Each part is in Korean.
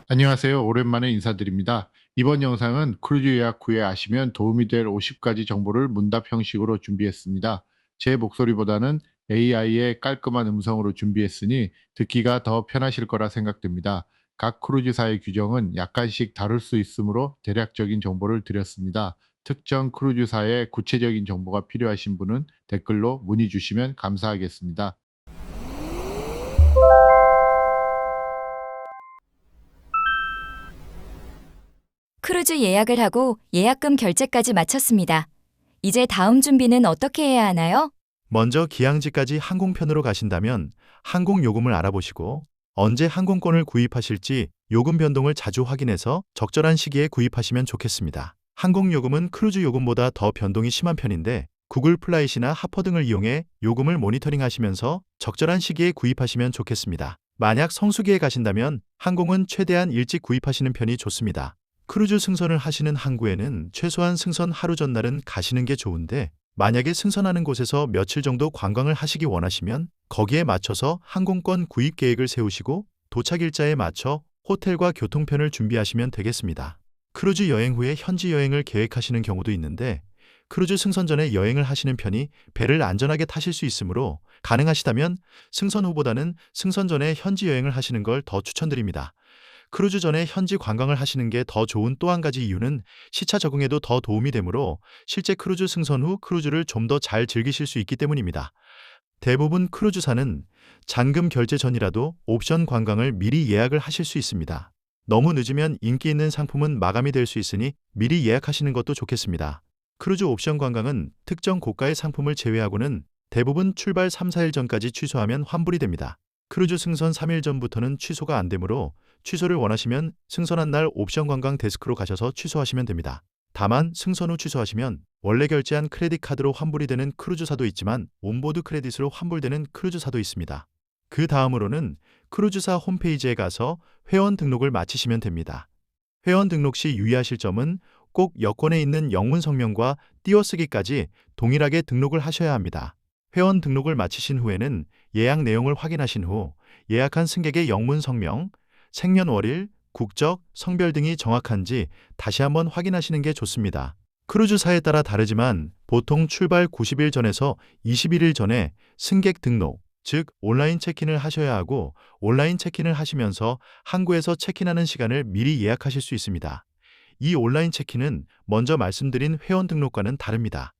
안녕하세요. 오랜만에 인사드립니다. 이번 영상은 크루즈 예약 후에 아시면 도움이 될 50가지 정보를 문답 형식으로 준비했습니다. 제 목소리보다는 AI의 깔끔한 음성으로 준비했으니 듣기가 더 편하실 거라 생각됩니다. 각 크루즈사의 규정은 약간씩 다를 수 있으므로 대략적인 정보를 드렸습니다. 특정 크루즈사의 구체적인 정보가 필요하신 분은 댓글로 문의 주시면 감사하겠습니다. 크루즈 예약을 하고 예약금 결제까지 마쳤습니다. 이제 다음 준비는 어떻게 해야 하나요? 먼저 기항지까지 항공편으로 가신다면 항공 요금을 알아보시고 언제 항공권을 구입하실지 요금 변동을 자주 확인해서 적절한 시기에 구입하시면 좋겠습니다. 항공 요금은 크루즈 요금보다 더 변동이 심한 편인데 구글 플라잇이나 하퍼 등을 이용해 요금을 모니터링 하시면서 적절한 시기에 구입하시면 좋겠습니다. 만약 성수기에 가신다면 항공은 최대한 일찍 구입하시는 편이 좋습니다. 크루즈 승선을 하시는 항구에는 최소한 승선 하루 전날은 가시는 게 좋은데 만약에 승선하는 곳에서 며칠 정도 관광을 하시기 원하시면 거기에 맞춰서 항공권 구입 계획을 세우시고 도착 일자에 맞춰 호텔과 교통편을 준비하시면 되겠습니다. 크루즈 여행 후에 현지 여행을 계획하시는 경우도 있는데 크루즈 승선 전에 여행을 하시는 편이 배를 안전하게 타실 수 있으므로 가능하시다면 승선 후보다는 승선 전에 현지 여행을 하시는 걸 더 추천드립니다. 크루즈 전에 현지 관광을 하시는 게 더 좋은 또 한 가지 이유는 시차 적응에도 더 도움이 되므로 실제 크루즈 승선 후 크루즈를 좀 더 잘 즐기실 수 있기 때문입니다. 대부분 크루즈사는 잔금 결제 전이라도 옵션 관광을 미리 예약을 하실 수 있습니다. 너무 늦으면 인기 있는 상품은 마감이 될 수 있으니 미리 예약하시는 것도 좋겠습니다. 크루즈 옵션 관광은 특정 고가의 상품을 제외하고는 대부분 출발 3-4일 전까지 취소하면 환불이 됩니다. 크루즈 승선 3일 전부터는 취소가 안 되므로 취소를 원하시면 승선한 날 옵션 관광 데스크로 가셔서 취소하시면 됩니다. 다만 승선 후 취소하시면 원래 결제한 크레딧 카드로 환불이 되는 크루즈사도 있지만 온보드 크레딧으로 환불되는 크루즈사도 있습니다. 그 다음으로는 크루즈사 홈페이지에 가서 회원 등록을 마치시면 됩니다. 회원 등록 시 유의하실 점은 꼭 여권에 있는 영문 성명과 띄어쓰기까지 동일하게 등록을 하셔야 합니다. 회원 등록을 마치신 후에는 예약 내용을 확인하신 후 예약한 승객의 영문 성명, 생년월일, 국적, 성별 등이 정확한지 다시 한번 확인하시는 게 좋습니다. 크루즈사에 따라 다르지만 보통 출발 90일 전에서 21일 전에 승객 등록, 즉 온라인 체킨을 하셔야 하고 온라인 체킨을 하시면서 항구에서 체킨하는 시간을 미리 예약하실 수 있습니다. 이 온라인 체킨은 먼저 말씀드린 회원 등록과는 다릅니다.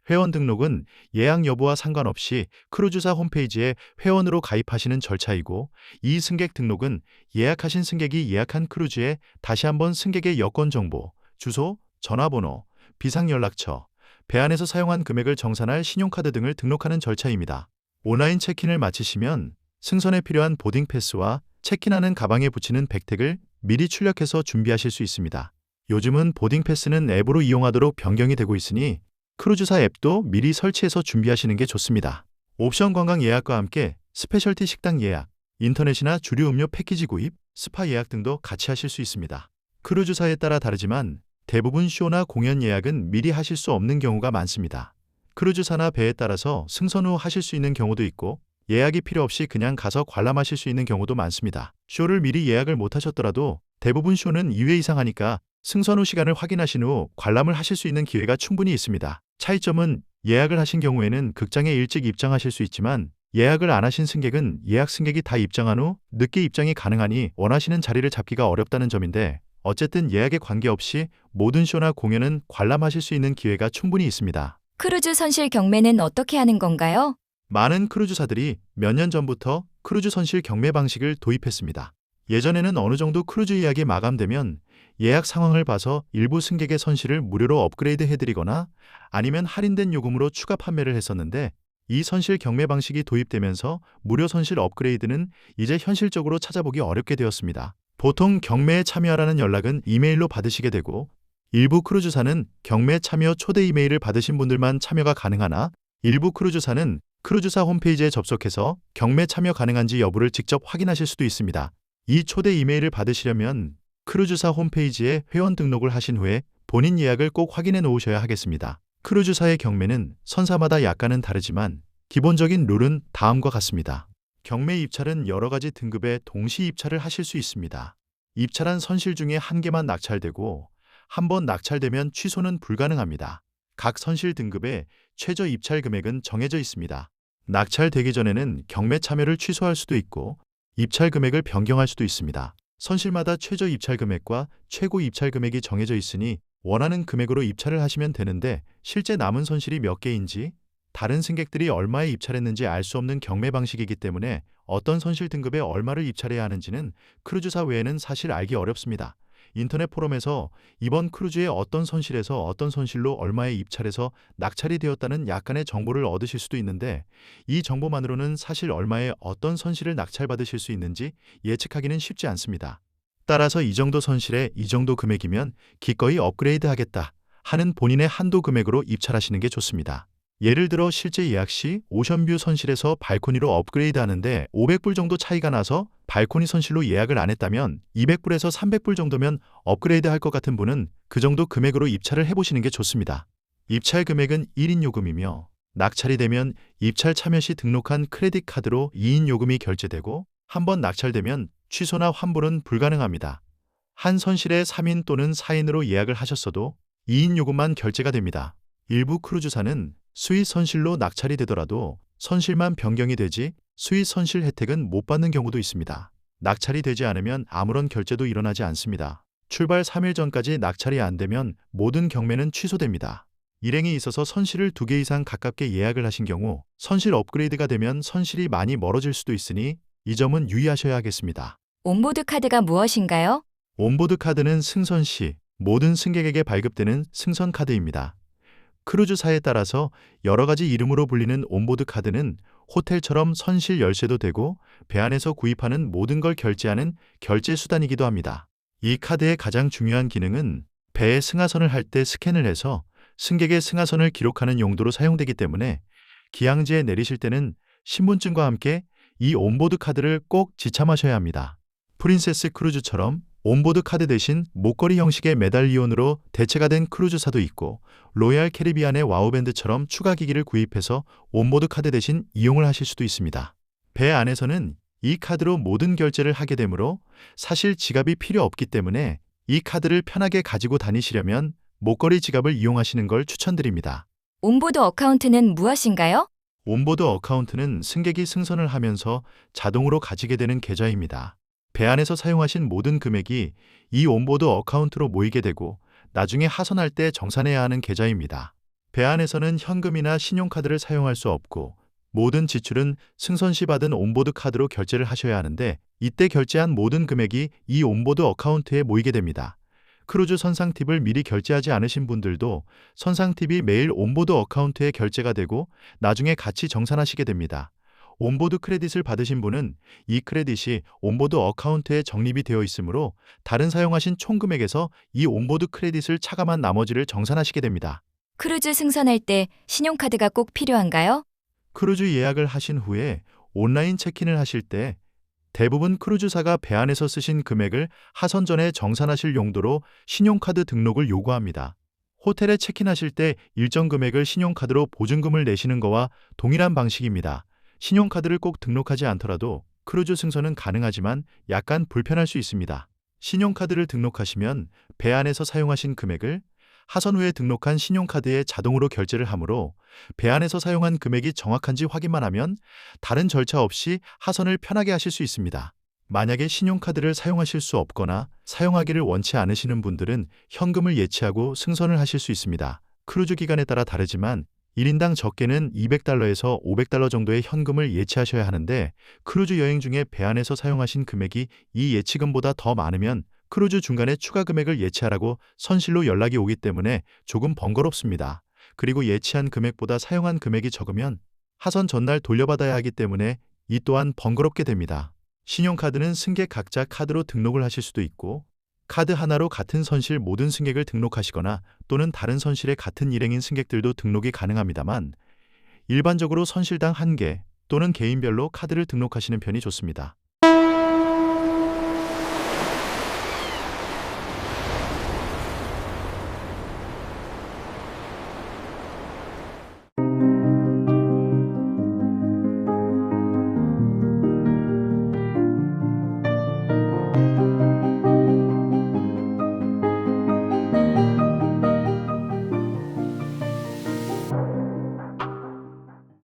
회원 등록은 예약 여부와 상관없이 크루즈사 홈페이지에 회원으로 가입하시는 절차이고 이 승객 등록은 예약하신 승객이 예약한 크루즈에 다시 한번 승객의 여권 정보, 주소, 전화번호, 비상연락처, 배 안에서 사용한 금액을 정산할 신용카드 등을 등록하는 절차입니다. 온라인 체킨을 마치시면 승선에 필요한 보딩 패스와 체킨하는 가방에 붙이는 백택을 미리 출력해서 준비하실 수 있습니다. 요즘은 보딩 패스는 앱으로 이용하도록 변경이 되고 있으니 크루즈사 앱도 미리 설치해서 준비하시는 게 좋습니다. 옵션 관광 예약과 함께 스페셜티 식당 예약, 인터넷이나 주류 음료 패키지 구입, 스파 예약 등도 같이 하실 수 있습니다. 크루즈사에 따라 다르지만 대부분 쇼나 공연 예약은 미리 하실 수 없는 경우가 많습니다. 크루즈사나 배에 따라서 승선 후 하실 수 있는 경우도 있고 예약이 필요 없이 그냥 가서 관람하실 수 있는 경우도 많습니다. 쇼를 미리 예약을 못 하셨더라도 대부분 쇼는 2회 이상 하니까 승선 후 시간을 확인하신 후 관람을 하실 수 있는 기회가 충분히 있습니다. 차이점은 예약을 하신 경우에는 극장에 일찍 입장하실 수 있지만 예약을 안 하신 승객은 예약 승객이 다 입장한 후 늦게 입장이 가능하니 원하시는 자리를 잡기가 어렵다는 점인데 어쨌든 예약에 관계없이 모든 쇼나 공연은 관람하실 수 있는 기회가 충분히 있습니다. 크루즈 선실 경매는 어떻게 하는 건가요? 많은 크루즈사들이 몇 년 전부터 크루즈 선실 경매 방식을 도입했습니다. 예전에는 어느 정도 크루즈 예약이 마감되면 예약 상황을 봐서 일부 승객의 선실을 무료로 업그레이드 해드리거나 아니면 할인된 요금으로 추가 판매를 했었는데 이 선실 경매 방식이 도입되면서 무료 선실 업그레이드는 이제 현실적으로 찾아보기 어렵게 되었습니다. 보통 경매에 참여하라는 연락은 이메일로 받으시게 되고 일부 크루즈사는 경매 참여 초대 이메일을 받으신 분들만 참여가 가능하나 일부 크루즈사는 크루즈사 홈페이지에 접속해서 경매 참여 가능한지 여부를 직접 확인하실 수도 있습니다. 이 초대 이메일을 받으시려면 크루즈사 홈페이지에 회원 등록을 하신 후에 본인 예약을 꼭 확인해 놓으셔야 하겠습니다. 크루즈사의 경매는 선사마다 약간은 다르지만 기본적인 룰은 다음과 같습니다. 경매 입찰은 여러 가지 등급의 동시 입찰을 하실 수 있습니다. 입찰한 선실 중에 한 개만 낙찰되고 한 번 낙찰되면 취소는 불가능합니다. 각 선실 등급의 최저 입찰 금액은 정해져 있습니다. 낙찰되기 전에는 경매 참여를 취소할 수도 있고 입찰 금액을 변경할 수도 있습니다. 선실마다 최저 입찰 금액과 최고 입찰 금액이 정해져 있으니 원하는 금액으로 입찰을 하시면 되는데 실제 남은 선실이 몇 개인지 다른 승객들이 얼마에 입찰했는지 알 수 없는 경매 방식이기 때문에 어떤 선실 등급에 얼마를 입찰해야 하는지는 크루즈사 외에는 사실 알기 어렵습니다. 인터넷 포럼에서 이번 크루즈의 어떤 선실에서 어떤 선실로 얼마에 입찰해서 낙찰이 되었다는 약간의 정보를 얻으실 수도 있는데 이 정보만으로는 사실 얼마에 어떤 선실을 낙찰받으실 수 있는지 예측하기는 쉽지 않습니다. 따라서 이 정도 선실에 이 정도 금액이면 기꺼이 업그레이드 하겠다 하는 본인의 한도 금액으로 입찰하시는 게 좋습니다. 예를 들어 실제 예약 시 오션뷰 선실에서 발코니로 업그레이드 하는데 500불 정도 차이가 나서 발코니 선실로 예약을 안 했다면 200불에서 300불 정도면 업그레이드 할 것 같은 분은 그 정도 금액으로 입찰을 해보시는 게 좋습니다. 입찰 금액은 1인 요금이며 낙찰이 되면 입찰 참여 시 등록한 크레딧 카드로 2인 요금이 결제되고 한번 낙찰되면 취소나 환불은 불가능합니다. 한 선실에 3인 또는 4인으로 예약을 하셨어도 2인 요금만 결제가 됩니다. 일부 크루즈사는 스윗 선실로 낙찰이 되더라도 선실만 변경이 되지 스윗 선실 혜택은 못 받는 경우도 있습니다. 낙찰이 되지 않으면 아무런 결제도 일어나지 않습니다. 출발 3일 전까지 낙찰이 안 되면 모든 경매는 취소됩니다. 일행이 있어서 선실을 2개 이상 가깝게 예약을 하신 경우 선실 업그레이드가 되면 선실이 많이 멀어질 수도 있으니 이 점은 유의하셔야 하겠습니다. 온보드 카드가 무엇인가요? 온보드 카드는 승선 시 모든 승객에게 발급되는 승선 카드입니다. 크루즈사에 따라서 여러 가지 이름으로 불리는 온보드 카드는 호텔처럼 선실 열쇠도 되고 배 안에서 구입하는 모든 걸 결제하는 결제 수단이기도 합니다. 이 카드의 가장 중요한 기능은 배에 승하선을 할 때 스캔을 해서 승객의 승하선을 기록하는 용도로 사용되기 때문에 기항지에 내리실 때는 신분증과 함께 이 온보드 카드를 꼭 지참하셔야 합니다. 프린세스 크루즈처럼 온보드 카드 대신 목걸이 형식의 메달리온으로 대체가 된 크루즈사도 있고 로얄 캐리비안의 와우밴드처럼 추가 기기를 구입해서 온보드 카드 대신 이용을 하실 수도 있습니다. 배 안에서는 이 카드로 모든 결제를 하게 되므로 사실 지갑이 필요 없기 때문에 이 카드를 편하게 가지고 다니시려면 목걸이 지갑을 이용하시는 걸 추천드립니다. 온보드 어카운트는 무엇인가요? 온보드 어카운트는 승객이 승선을 하면서 자동으로 가지게 되는 계좌입니다. 배 안에서 사용하신 모든 금액이 이 온보드 어카운트로 모이게 되고 나중에 하선할 때 정산해야 하는 계좌입니다. 배 안에서는 현금이나 신용카드를 사용할 수 없고 모든 지출은 승선 시 받은 온보드 카드로 결제를 하셔야 하는데 이때 결제한 모든 금액이 이 온보드 어카운트에 모이게 됩니다. 크루즈 선상 팁을 미리 결제하지 않으신 분들도 선상 팁이 매일 온보드 어카운트에 결제가 되고 나중에 같이 정산하시게 됩니다. 온보드 크레딧을 받으신 분은 이 크레딧이 온보드 어카운트에 적립이 되어 있으므로 다른 사용하신 총 금액에서 이 온보드 크레딧을 차감한 나머지를 정산하시게 됩니다. 크루즈 승선할 때 신용카드가 꼭 필요한가요? 크루즈 예약을 하신 후에 온라인 체킨을 하실 때 대부분 크루즈사가 배 안에서 쓰신 금액을 하선 전에 정산하실 용도로 신용카드 등록을 요구합니다. 호텔에 체킨하실 때 일정 금액을 신용카드로 보증금을 내시는 거와 동일한 방식입니다. 신용카드를 꼭 등록하지 않더라도 크루즈 승선은 가능하지만 약간 불편할 수 있습니다. 신용카드를 등록하시면 배 안에서 사용하신 금액을 하선 후에 등록한 신용카드에 자동으로 결제를 하므로 배 안에서 사용한 금액이 정확한지 확인만 하면 다른 절차 없이 하선을 편하게 하실 수 있습니다. 만약에 신용카드를 사용하실 수 없거나 사용하기를 원치 않으시는 분들은 현금을 예치하고 승선을 하실 수 있습니다. 크루즈 기간에 따라 다르지만 1인당 적게는 $200에서 $500 정도의 현금을 예치하셔야 하는데 크루즈 여행 중에 배 안에서 사용하신 금액이 이 예치금보다 더 많으면 크루즈 중간에 추가 금액을 예치하라고 선실로 연락이 오기 때문에 조금 번거롭습니다. 그리고 예치한 금액보다 사용한 금액이 적으면 하선 전날 돌려받아야 하기 때문에 이 또한 번거롭게 됩니다. 신용카드는 승객 각자 카드로 등록을 하실 수도 있고 카드 하나로 같은 선실 모든 승객을 등록하시거나 또는 다른 선실의 같은 일행인 승객들도 등록이 가능합니다만 일반적으로 선실당 1개 또는 개인별로 카드를 등록하시는 편이 좋습니다.